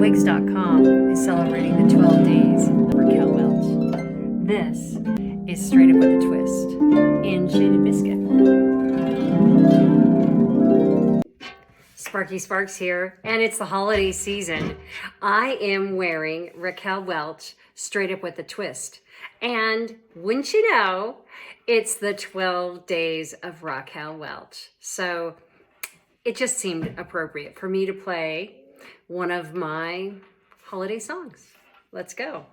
Wigs.com is celebrating the 12 days of Raquel Welch. This is Straight Up with a Twist in Shaded Biscuit. Sparky Sparks here, and it's the holiday season. I am wearing Raquel Welch Straight Up with a Twist. And wouldn't you know, it's the 12 days of Raquel Welch. So it just seemed appropriate for me to play one of my holiday songs. Let's go.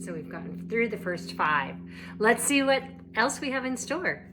So we've gotten through the first 5. Let's see what else we have in store.